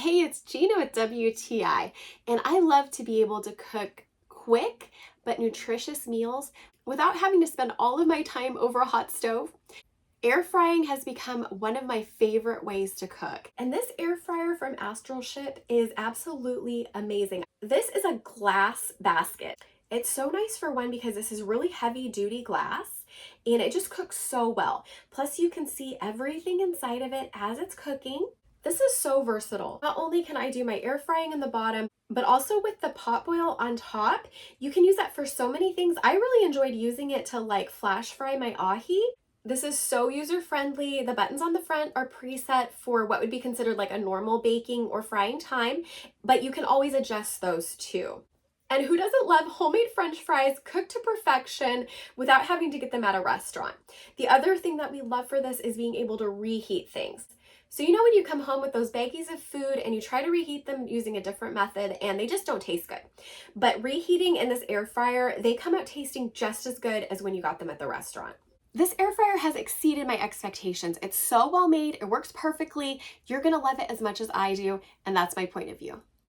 Hey, it's Gina with WTI, and I love to be able to cook quick but nutritious meals without having to spend all of my time over a hot stove. Air frying has become one of my favorite ways to cook. And this air fryer from ASTRALSHIP is absolutely amazing. This is a glass basket. It's so nice for one because this is really heavy duty glass and it just cooks so well. Plus you can see everything inside of it as it's cooking. This is so versatile. Not only can I do my air frying in the bottom, but also with the pot boil on top, you can use that for so many things. I really enjoyed using it to like flash fry my ahi. This is so user-friendly. The buttons on the front are preset for what would be considered like a normal baking or frying time, but you can always adjust those too. And who doesn't love homemade French fries cooked to perfection without having to get them at a restaurant? The other thing that we love for this is being able to reheat things. So you know when you come home with those baggies of food and you try to reheat them using a different method and they just don't taste good. But reheating in this air fryer, they come out tasting just as good as when you got them at the restaurant. This air fryer has exceeded my expectations. It's so well made, it works perfectly. You're gonna love it as much as I do, and that's my point of view.